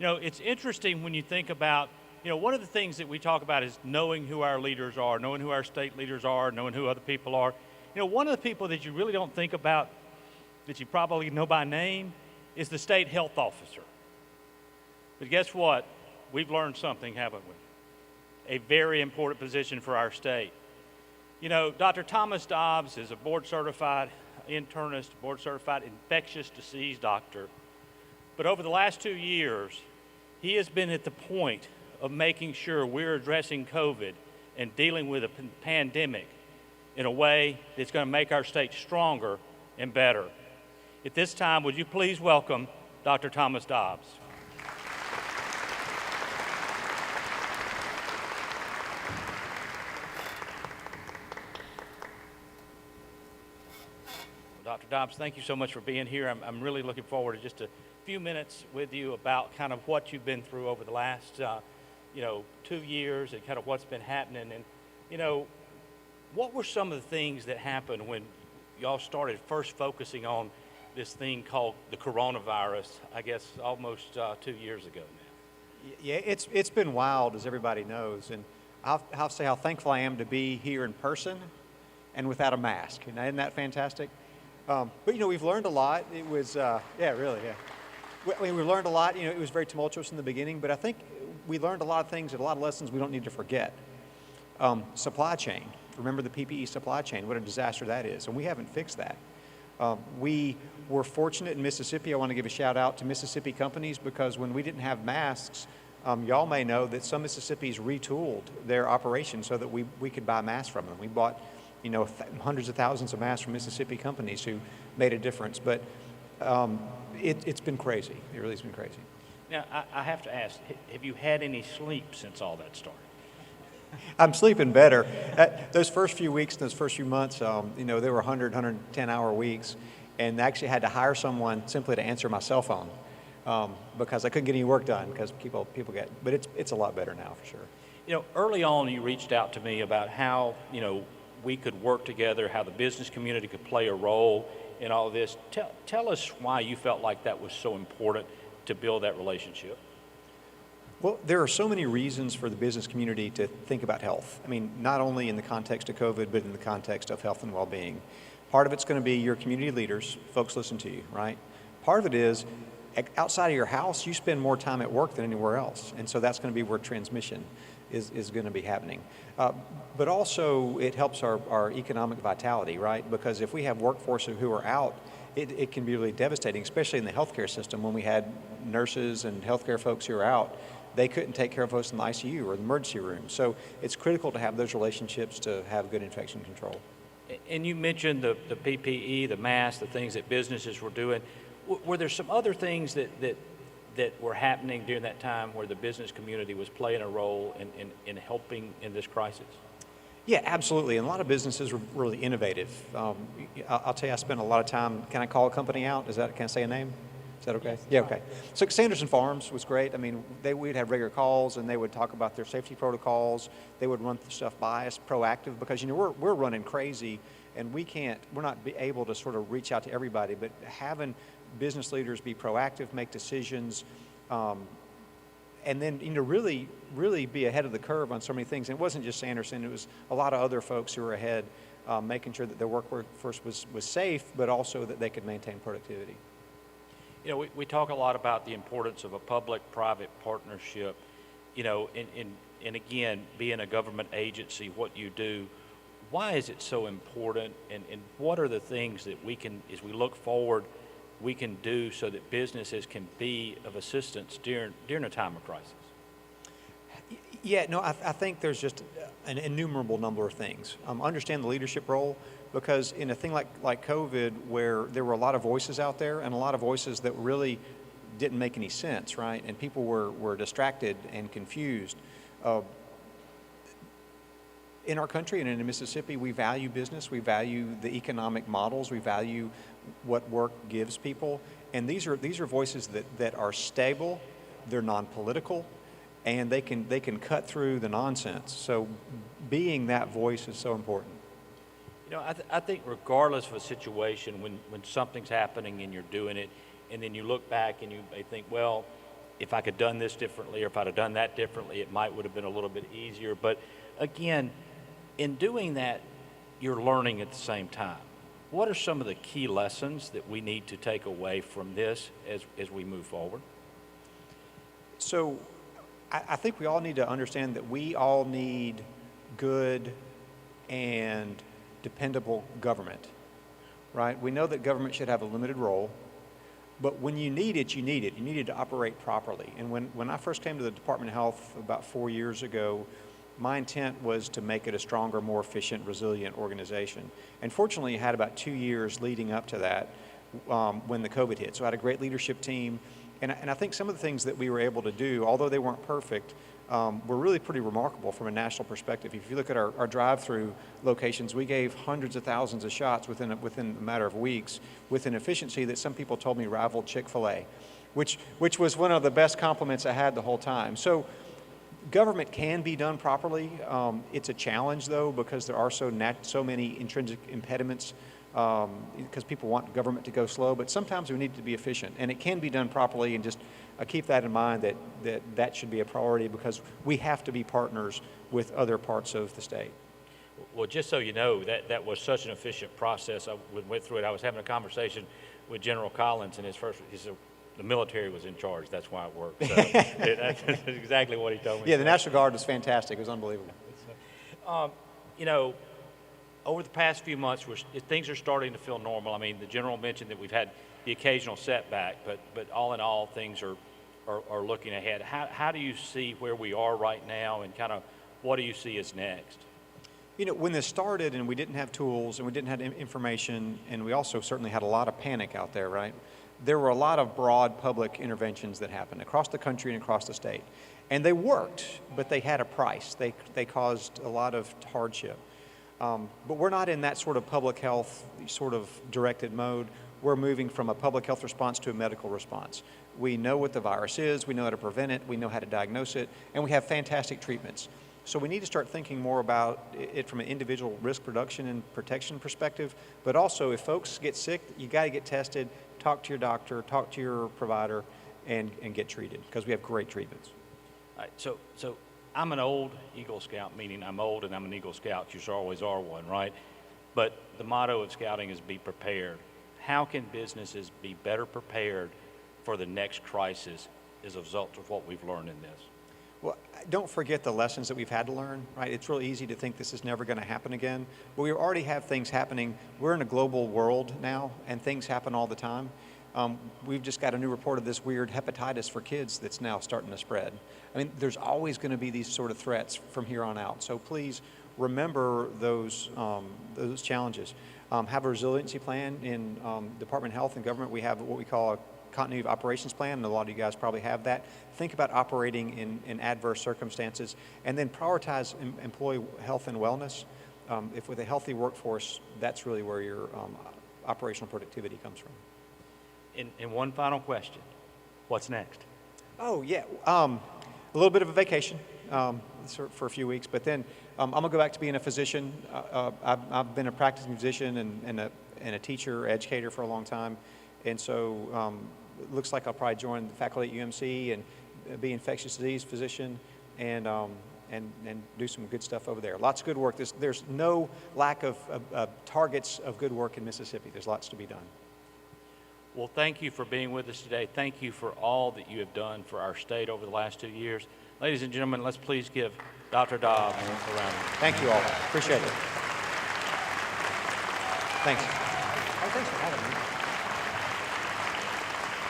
It's interesting when you think about, one of the things that we talk about is knowing who our leaders are, knowing who our state leaders are, knowing who other people are. One of the people that you really don't think about, that you probably know by name, is the state health officer. But guess what? We've learned something, haven't we? A very important position for our state. Dr. Thomas Dobbs is a board-certified internist, board-certified infectious disease doctor. But over the last 2 years, he has been at the point of making sure we're addressing COVID and dealing with a pandemic in a way that's going to make our state stronger and better. At this time, would you please welcome Dr. Thomas Dobbs. Dr. Dobbs, thank you so much for being here. I'm really looking forward to just a few minutes with you about kind of what you've been through over the last 2 years and kind of what's been happening. And, what were some of the things that happened when y'all started first focusing on this thing called the coronavirus, I guess almost 2 years ago now? Yeah, it's been wild, as everybody knows. And I'll say how thankful I am to be here in person and without a mask. Isn't that fantastic? But, we've learned a lot. It was, really. We learned a lot. It was very tumultuous in the beginning, but I think we learned a lot of things and a lot of lessons we don't need to forget. Supply chain. Remember the PPE supply chain, what a disaster that is, and we haven't fixed that. We were fortunate in Mississippi. I want to give a shout out to Mississippi companies because when we didn't have masks, y'all may know that some Mississippis retooled their operation so that we could buy masks from them. We bought hundreds of thousands of masks from Mississippi companies who made a difference. But it's been crazy. It really has been crazy. Now, I have to ask, have you had any sleep since all that started? I'm sleeping better. Those first few weeks, those first few months, there were 110-hour weeks, and I actually had to hire someone simply to answer my cell phone because I couldn't get any work done because people get, but it's a lot better now for sure. Early on you reached out to me about how, we could work together, how the business community could play a role in all of this. Tell us why you felt like that was so important to build that relationship. Well, there are so many reasons for the business community to think about health. I mean, not only in the context of COVID, but in the context of health and well-being. Part of it's going to be your community leaders, folks listen to you, right? Part of it is outside of your house, you spend more time at work than anywhere else. And so that's going to be where transmission is going to be happening. But also it helps our economic vitality, right? Because if we have workforce who are out, it can be really devastating, especially in the healthcare system. When we had nurses and healthcare folks who are out, they couldn't take care of us in the ICU or the emergency room. So it's critical to have those relationships to have good infection control. And you mentioned the PPE, the masks, the things that businesses were doing. Were there some other things that were happening during that time where the business community was playing a role in helping in this crisis? Yeah, absolutely. And a lot of businesses were really innovative. I'll tell you, I spent a lot of time. Can I call a company out? Can I say a name? Is that okay? Yes. Yeah, okay. So Sanderson Farms was great. I mean, we'd have regular calls and they would talk about their safety protocols. They would run stuff by us, proactive, because we're running crazy and we're not able to sort of reach out to everybody, but having business leaders be proactive, make decisions, and then really, really be ahead of the curve on so many things. And it wasn't just Sanderson, it was a lot of other folks who were ahead, making sure that their workforce was safe, but also that they could maintain productivity. We talk a lot about the importance of a public-private partnership, and again, being a government agency, what you do, why is it so important, and what are the things that we can, as we look forward, we can do so that businesses can be of assistance during a time of crisis? Yeah, no, I think there's just an innumerable number of things. Understand the leadership role, because in a thing like COVID, where there were a lot of voices out there and a lot of voices that really didn't make any sense, right? And people were distracted and confused. In our country and in Mississippi, we value business, we value the economic models, we value what work gives people. And these are voices that are stable, they're non-political, and they can cut through the nonsense. So being that voice is so important. I think regardless of a situation, when something's happening and you're doing it, and then you look back and you may think, well, if I could have done this differently, or if I'd have done that differently, it would have been a little bit easier. But again, in doing that, you're learning at the same time. What are some of the key lessons that we need to take away from this as we move forward? So I think we all need to understand that we all need good and dependable government, right? We know that government should have a limited role, but when you need it, you need it. You need it to operate properly. And when I first came to the Department of Health about 4 years ago, my intent was to make it a stronger, more efficient, resilient organization. And fortunately, I had about 2 years leading up to that when the COVID hit. So I had a great leadership team. And I think some of the things that we were able to do, although they weren't perfect, were really pretty remarkable from a national perspective. If you look at our drive-through locations, we gave hundreds of thousands of shots within a matter of weeks with an efficiency that some people told me rivaled Chick-fil-A, which was one of the best compliments I had the whole time. So government can be done properly. It's a challenge, though, because there are so many intrinsic impediments because people want government to go slow, but sometimes we need to be efficient, and it can be done properly, and just keep that in mind that should be a priority because we have to be partners with other parts of the state. Well, just so you know, that was such an efficient process. I went through it. I was having a conversation with General Collins, and he said, the military was in charge. That's why it worked. So that's exactly what he told me. Yeah, the National Guard was fantastic. It was unbelievable. You know, over the past few months, things are starting to feel normal. I mean, the general mentioned that we've had the occasional setback, but all in all, things are looking ahead. How do you see where we are right now, and kind of what do you see as next? You know, when this started and we didn't have tools and we didn't have information, and we also certainly had a lot of panic out there, right? There were a lot of broad public interventions that happened across the country and across the state. And they worked, but they had a price. They caused a lot of hardship. But we're not in that sort of public health sort of directed mode. We're moving from a public health response to a medical response. We know what the virus is, we know how to prevent it, we know how to diagnose it, and we have fantastic treatments. So we need to start thinking more about it from an individual risk reduction and protection perspective, but also if folks get sick, you got to get tested, talk to your doctor, talk to your provider, and get treated, because we have great treatments. All right, so I'm an old Eagle Scout, meaning I'm old and I'm an Eagle Scout. You always are one, right? But the motto of scouting is be prepared. How can businesses be better prepared for the next crisis as a result of what we've learned in this? Well, don't forget the lessons that we've had to learn, right? It's really easy to think this is never going to happen again, but we already have things happening. We're in a global world now, and things happen all the time. We've just got a new report of this weird hepatitis for kids that's now starting to spread. I mean, there's always going to be these sort of threats from here on out. So please remember those challenges. Have a resiliency plan in Department of Health and Government. We have what we call a continuity of operations plan, and a lot of you guys probably have that. Think about operating in adverse circumstances, and then prioritize employee health and wellness. If with a healthy workforce, that's really where your operational productivity comes from. And one final question, what's next? Oh, yeah, a little bit of a vacation for a few weeks, but then I'm going to go back to being a physician. I've been a practicing physician and a teacher, educator for a long time, and so it looks like I'll probably join the faculty at UMC and be infectious disease physician and do some good stuff over there. Lots of good work. There's no lack of targets of good work in Mississippi. There's lots to be done. Well, thank you for being with us today. Thank you for all that you have done for our state over the last 2 years. Ladies and gentlemen, let's please give Dr. Dobbs a round. Thank you all. Appreciate it. Thanks. Oh, thanks for having me.